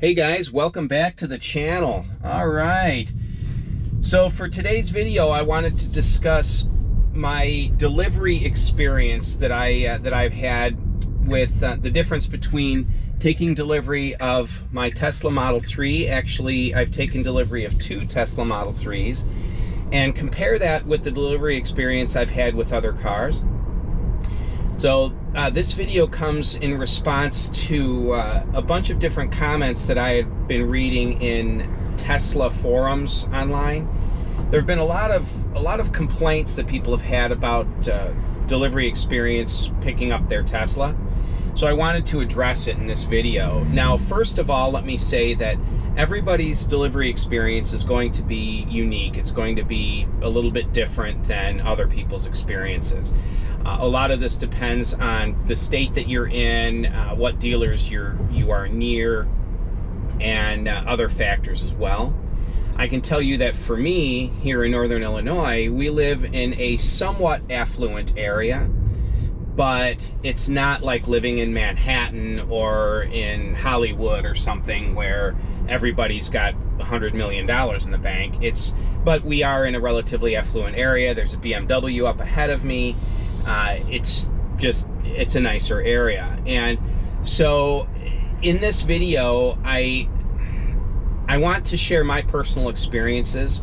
Hey guys, welcome back to the channel. All right, so for today's video I wanted to discuss my delivery experience that I've had with the difference between taking delivery of my Tesla Model 3. Actually, I've taken delivery of 2 Tesla Model 3s, and compare that with the delivery experience I've had with other cars. So this video comes in response to a bunch of different comments that I had been reading in Tesla forums online. There have been a lot of complaints that people have had about delivery experience picking up their Tesla. So I wanted to address it in this video. Now, first of all, let me say that everybody's delivery experience is going to be unique. It's going to be a little bit different than other people's experiences. A lot of this depends on the state that you're in, what dealers you are near, and other factors as well. I can tell you that for me, here in Northern Illinois, we live in a somewhat affluent area, but it's not like living in Manhattan or in Hollywood or something where everybody's got $100 million in the bank. But we are in a relatively affluent area. There's a BMW up ahead of me. It's a nicer area. And so in this video, I want to share my personal experiences.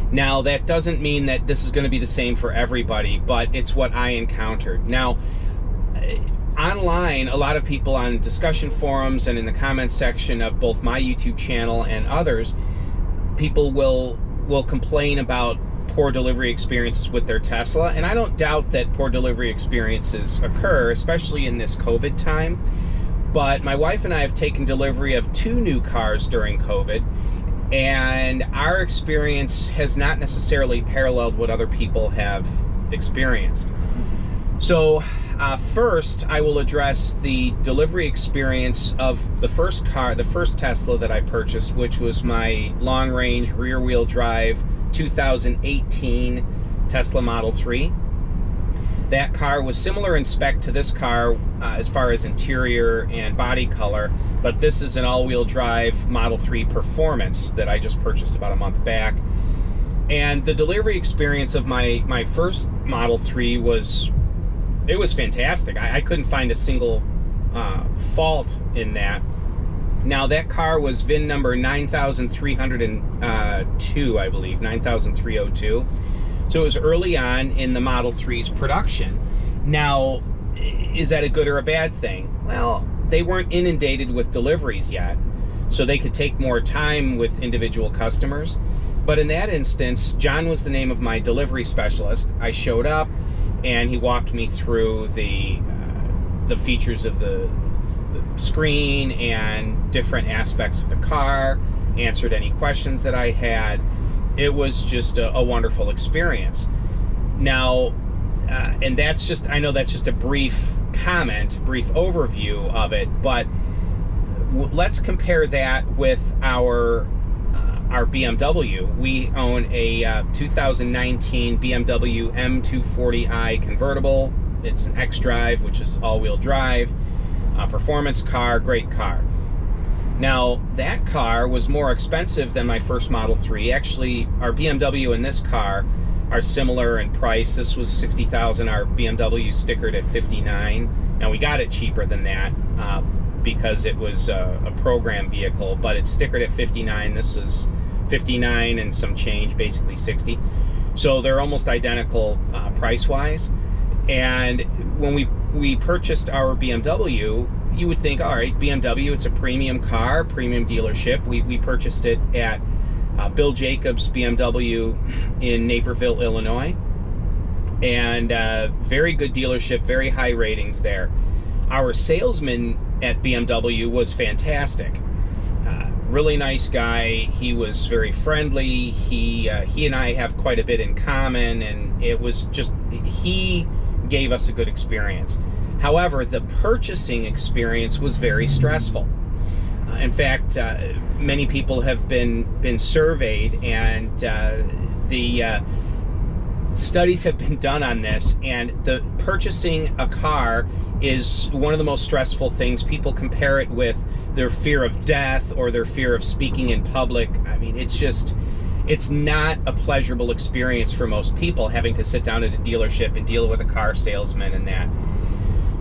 Now, that doesn't mean that this is going to be the same for everybody, but it's what I encountered. Now, online, a lot of people on discussion forums and in the comments section of both my YouTube channel and others, people will complain about poor delivery experiences with their Tesla, and I don't doubt that poor delivery experiences occur, especially in this COVID time. But my wife and I have taken delivery of 2 new cars during COVID, and our experience has not necessarily paralleled what other people have experienced. So first, I will address the delivery experience of the first Tesla that I purchased, which was my long-range rear-wheel drive 2018 Tesla Model 3. That car was similar in spec to this car as far as interior and body color, but this is an all-wheel drive Model 3 Performance that I just purchased about a month back. And the delivery experience of my first Model 3 was fantastic. I couldn't find a single fault in that. Now, that car was VIN number 9302, I believe, 9302. So it was early on in the Model 3's production. Now, is that a good or a bad thing? Well, they weren't inundated with deliveries yet, so they could take more time with individual customers. But in that instance, John was the name of my delivery specialist. I showed up, and he walked me through the features of the screen and different aspects of the car, answered any questions that I had. It was just a wonderful experience. Now, and I know that's just a brief overview of it, but let's compare that with our BMW. We own a 2019 BMW M240i convertible. It's an X-Drive, which is all-wheel drive, performance car, great car. Now, that car was more expensive than my first Model 3. Actually, our BMW and this car are similar in price. This was $60,000. Our BMW stickered at $59,000. Now, we got it cheaper than that because it was a program vehicle, but it's stickered at $59,000. This is $59,000 and some change, basically $60,000. So they're almost identical price-wise. And when we purchased our BMW, you would think, all right, BMW, it's a premium car, premium dealership. We purchased it at Bill Jacobs BMW in Naperville, Illinois. And very good dealership, very high ratings there. Our salesman at BMW was fantastic. Really nice guy. He was very friendly. He and I have quite a bit in common, and it was just, he gave us a good experience. However, the purchasing experience was very stressful. In fact, many people have been surveyed, and the studies have been done on this, and the purchasing a car is one of the most stressful things. People compare it with their fear of death or their fear of speaking in public. I mean, it's not a pleasurable experience for most people, having to sit down at a dealership and deal with a car salesman and that.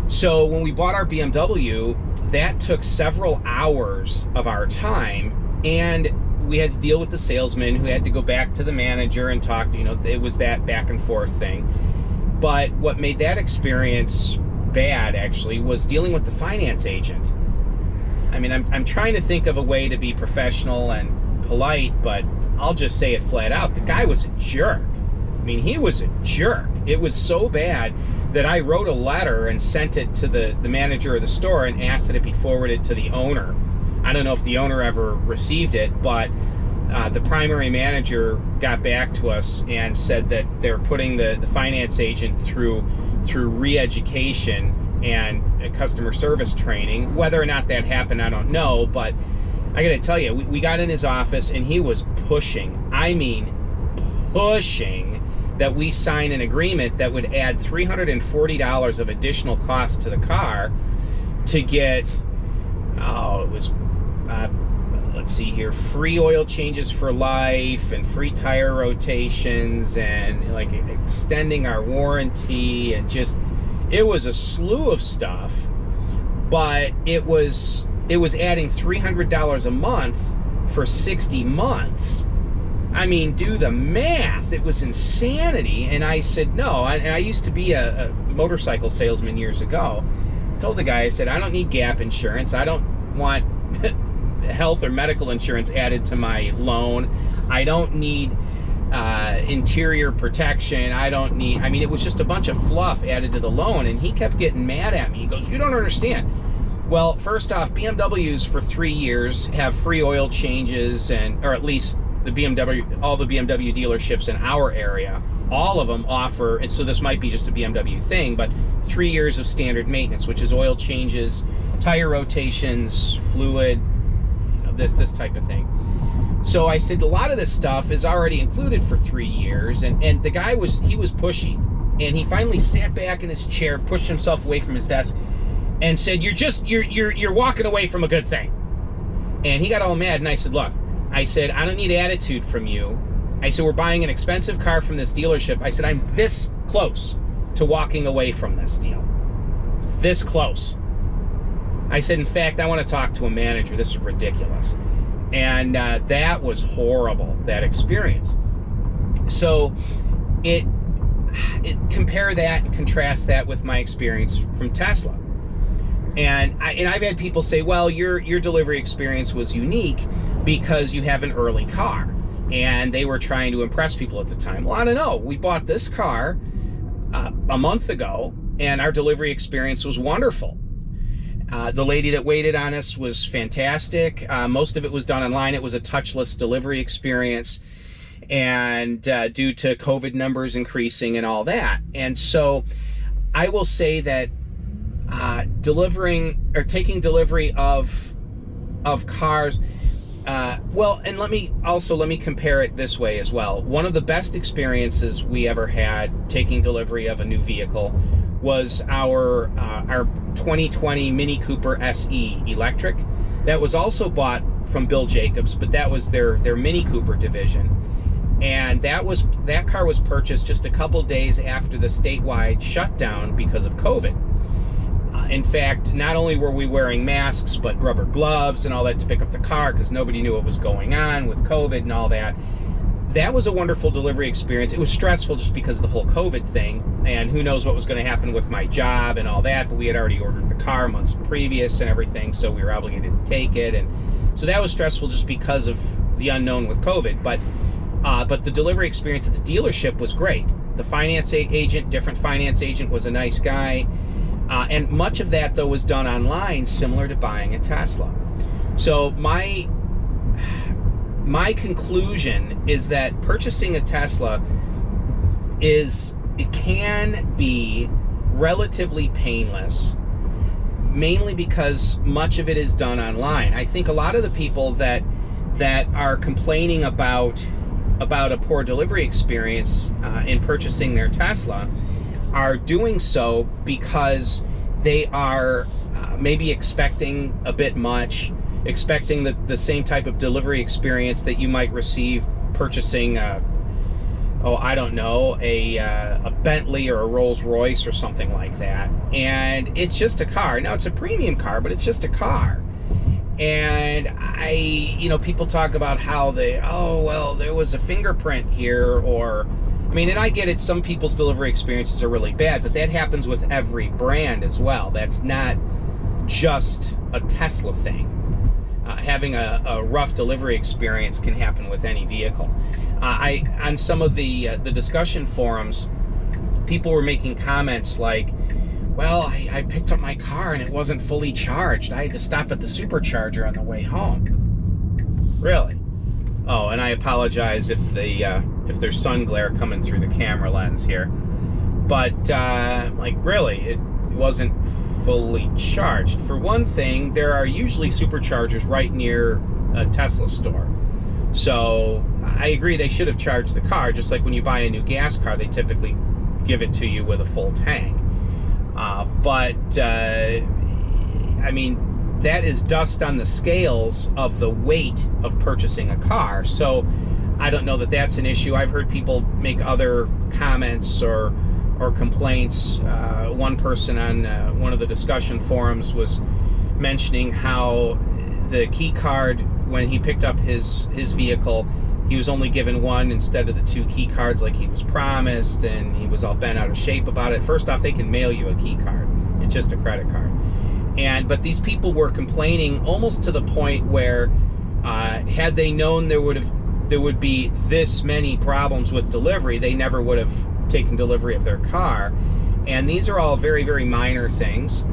So when we bought our BMW, that took several hours of our time, and we had to deal with the salesman who had to go back to the manager and talk to, it was that back and forth thing. But what made that experience bad, actually, was dealing with the finance agent. I mean, I'm trying to think of a way to be professional and polite, but I'll just say it flat out. The guy was a jerk. I mean, he was a jerk. It was so bad that I wrote a letter and sent it to the manager of the store and asked that it be forwarded to the owner. I don't know if the owner ever received it, but the primary manager got back to us and said that they're putting the finance agent through re-education and customer service training. Whether or not that happened, I don't know, but I gotta tell you, we got in his office and he was pushing, I mean pushing, that we sign an agreement that would add $340 of additional cost to the car to get, let's see here, free oil changes for life and free tire rotations and like extending our warranty, and just, it was a slew of stuff, but it was adding $300 a month for 60 months. I mean, do the math. It was insanity. And I said no. And I used to be a motorcycle salesman years ago. I told the guy, I said, I don't need gap insurance. I don't want health or medical insurance added to my loan. I don't need interior protection. I mean, it was just a bunch of fluff added to the loan. And he kept getting mad at me. He goes, you don't understand. Well, first off, BMWs for 3 years have free oil changes, or at least all the BMW dealerships in our area, all of them offer, and so this might be just a BMW thing, but 3 years of standard maintenance, which is oil changes, tire rotations, fluid, this type of thing. So I said, a lot of this stuff is already included for 3 years, and the guy was pushy, and he finally sat back in his chair, pushed himself away from his desk, and said, you're walking away from a good thing. And he got all mad, and I said, look, I said, I don't need attitude from you. I said, we're buying an expensive car from this dealership. I said, I'm this close to walking away from this deal. This close. I said, in fact, I want to talk to a manager. This is ridiculous. And that was horrible, that experience. So compare that and contrast that with my experience from Tesla. And I've had people say, well, your delivery experience was unique because you have an early car, and they were trying to impress people at the time. Well, I don't know. We bought this car a month ago, and our delivery experience was wonderful. The lady that waited on us was fantastic. Most of it was done online. It was a touchless delivery experience, and due to COVID numbers increasing and all that. And so I will say that taking delivery of cars, well, and let me compare it this way as well. One of the best experiences we ever had taking delivery of a new vehicle was our 2020 Mini Cooper SE electric. That was also bought from Bill Jacobs, but that was their Mini Cooper division. And that car was purchased just a couple days after the statewide shutdown because of COVID. In fact, not only were we wearing masks, but rubber gloves and all that to pick up the car because nobody knew what was going on with COVID and all that. That was a wonderful delivery experience. It was stressful just because of the whole COVID thing, and who knows what was going to happen with my job and all that, but we had already ordered the car months previous and everything, so we were obligated to take it. And so that was stressful just because of the unknown with COVID. But the delivery experience at the dealership was great. The finance agent, different finance agent, was a nice guy. And much of that, though, was done online, similar to buying a Tesla. So my conclusion is that purchasing a Tesla can be relatively painless, mainly because much of it is done online. I think a lot of the people that are complaining about a poor delivery experience in purchasing their Tesla are doing so because they are maybe expecting a bit much. expecting the same type of delivery experience that you might receive purchasing I don't know, a Bentley or a Rolls Royce or something like that. And it's just a car. Now, it's a premium car, but it's just a car. And people talk about how there was a fingerprint here, or, and I get it, some people's delivery experiences are really bad, but that happens with every brand as well. That's not just a Tesla thing. Having a rough delivery experience can happen with any vehicle. On some of the discussion forums, people were making comments like, well, I picked up my car and it wasn't fully charged. I had to stop at the supercharger on the way home. Really? Oh, and I apologize if there's sun glare coming through the camera lens here. But, really, it wasn't fully charged. For one thing, there are usually superchargers right near a Tesla store. So I agree they should have charged the car, just like when you buy a new gas car, they typically give it to you with a full tank. That is dust on the scales of the weight of purchasing a car. So I don't know that that's an issue. I've heard people make other comments or complaints. One person on one of the discussion forums was mentioning how the key card, when he picked up his vehicle, he was only given one instead of the 2 key cards like he was promised, and he was all bent out of shape about it. First off, they can mail you a key card. It's just a credit card. But these people were complaining almost to the point where had they known there would be this many problems with delivery, they never would have taken delivery of their car. And these are all very, very minor things.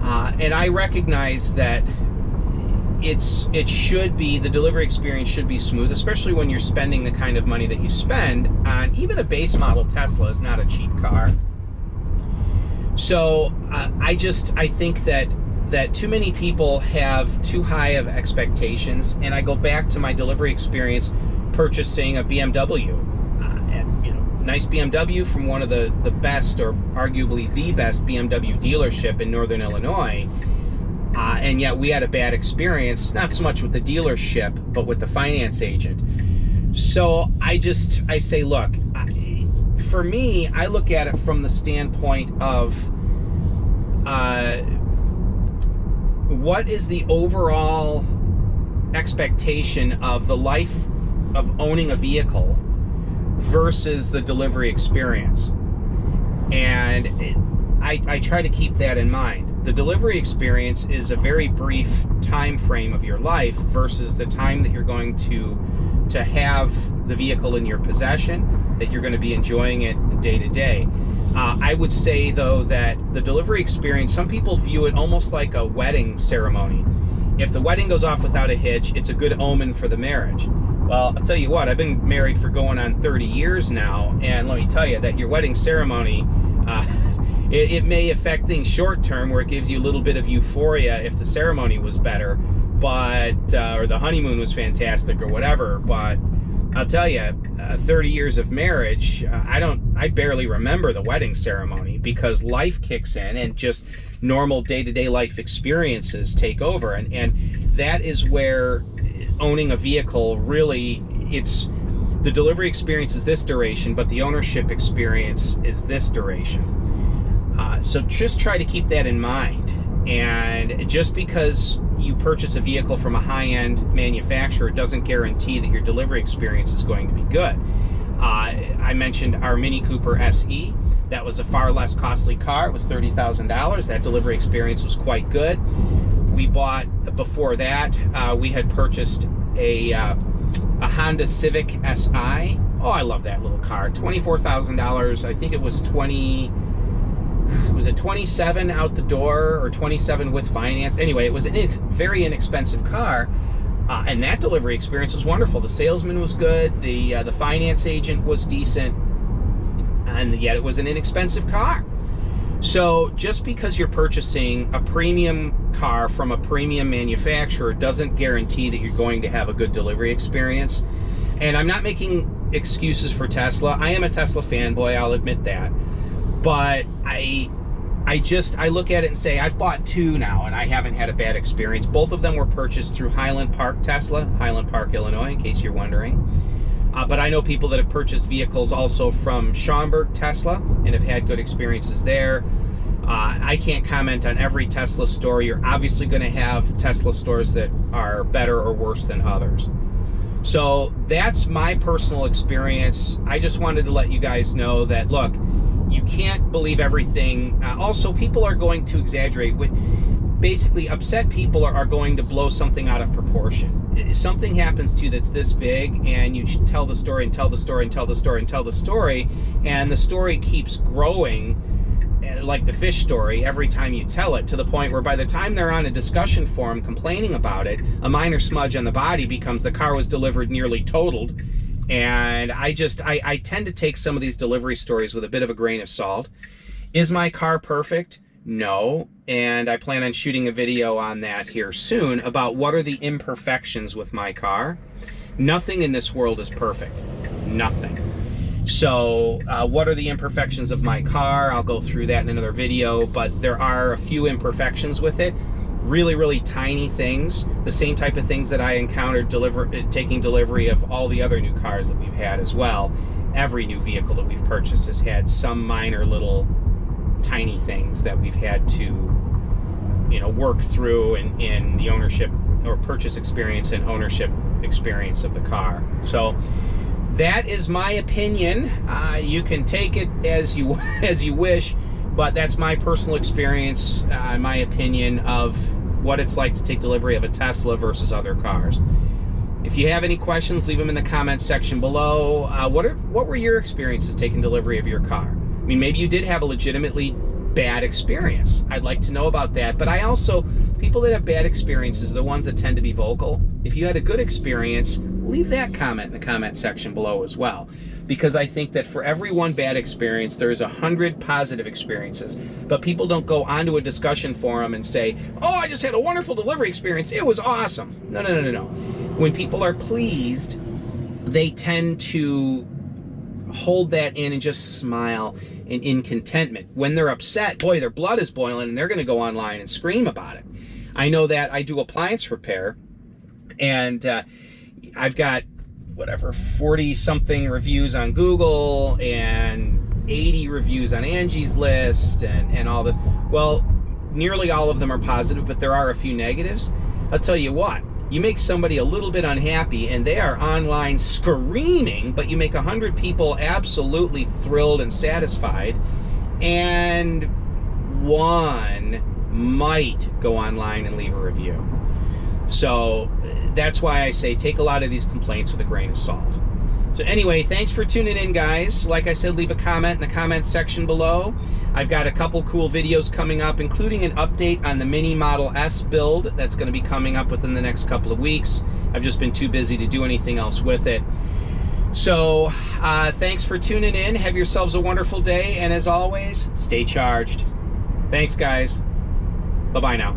And I recognize that the delivery experience should be smooth, especially when you're spending the kind of money that you spend on. Even a base model Tesla is not a cheap car. So I think that too many people have too high of expectations. And I go back to my delivery experience purchasing a BMW. Nice BMW from one of the best, or arguably the best, BMW dealership in Northern Illinois. And yet we had a bad experience, not so much with the dealership, but with the finance agent. So I say, look, for me, I look at it from the standpoint of what is the overall expectation of the life of owning a vehicle versus the delivery experience. And I try to keep that in mind. The delivery experience is a very brief time frame of your life versus the time that you're going to have the vehicle in your possession, that you're going to be enjoying it day to day. I would say, though, that the delivery experience, some people view it almost like a wedding ceremony. If the wedding goes off without a hitch, it's a good omen for the marriage. Well, I'll tell you what, I've been married for going on 30 years now, and let me tell you that your wedding ceremony, it may affect things short term, where it gives you a little bit of euphoria if the ceremony was better, but or the honeymoon was fantastic or whatever. But I'll tell you, 30 years of marriage, I barely remember the wedding ceremony, because life kicks in and just normal day-to-day life experiences take over, and that is where owning a vehicle really, the delivery experience is this duration, but the ownership experience is this duration. So just try to keep that in mind. And just because you purchase a vehicle from a high-end manufacturer doesn't guarantee that your delivery experience is going to be good. I mentioned our Mini Cooper SE. That was a far less costly car. It was $30,000. That delivery experience was quite good. Before that, we had purchased a Honda Civic Si. Oh, I love that little car. $24,000. I think it was 27 out the door, or 27 with finance? Anyway, it was a very inexpensive car, and that delivery experience was wonderful. The salesman was good, the finance agent was decent, and yet it was an inexpensive car. So just because you're purchasing a premium car from a premium manufacturer doesn't guarantee that you're going to have a good delivery experience. And I'm not making excuses for Tesla. I am a Tesla fanboy, I'll admit that. But I I look at it and say, I've bought two now and I haven't had a bad experience. Both of them were purchased through Highland Park Tesla, Highland Park, Illinois, in case you're wondering. But I know people that have purchased vehicles also from Schaumburg Tesla and have had good experiences there. I can't comment on every Tesla store. You're obviously going to have Tesla stores that are better or worse than others. So that's my personal experience. I just wanted to let you guys know that, look, you can't believe everything. Also, people are going to exaggerate. Basically, upset people are going to blow something out of proportion. If something happens to you that's this big, and you tell the story and tell the story and tell the story and tell the story, and the story keeps growing like the fish story every time you tell it, to the point where by the time they're on a discussion forum complaining about it, a minor smudge on the body becomes the car was delivered nearly totaled. And I tend to take some of these delivery stories with a bit of a grain of salt. Is my car perfect? No. And I plan on shooting a video on that here soon about what are the imperfections with my car. Nothing in this world is perfect. Nothing. So what are the imperfections of my car? I'll go through that in another video, but there are a few imperfections with it. Really, really tiny things. The same type of things that I encountered taking delivery of all the other new cars that we've had as well. Every new vehicle that we've purchased has had some minor little tiny things that we've had to, you know, work through in the ownership or purchase experience and ownership experience of the car. So that is my opinion. You can take it as you wish, but that's my personal experience, my opinion of what it's like to take delivery of a Tesla versus other cars. If you have any questions, leave them in the comments section below. What were your experiences taking delivery of your car? I mean, maybe you did have a legitimately bad experience. I'd like to know about that. But I also, people that have bad experiences are the ones that tend to be vocal. If you had a good experience, leave that comment in the comment section below as well. Because I think that for every one bad experience, there's 100 positive experiences. But people don't go onto a discussion forum and say, oh, I just had a wonderful delivery experience. It was awesome. No, no, no, no, no. When people are pleased, they tend to hold that in and just smile in contentment. When they're upset, boy, their blood is boiling and they're going to go online and scream about it. I know that I do appliance repair, and I've got whatever 40 something reviews on Google and 80 reviews on Angie's List and all this. Well, nearly all of them are positive, but there are a few negatives. I'll tell you what, you make somebody a little bit unhappy and they are online screaming, but you make 100 people absolutely thrilled and satisfied, and one might go online and leave a review. So that's why I say take a lot of these complaints with a grain of salt. So anyway, thanks for tuning in, guys. Like I said, leave a comment in the comments section below. I've got a couple cool videos coming up, including an update on the Mini Model S build that's going to be coming up within the next couple of weeks. I've just been too busy to do anything else with it. So thanks for tuning in. Have yourselves a wonderful day, and as always, stay charged. Thanks, guys. Bye-bye now.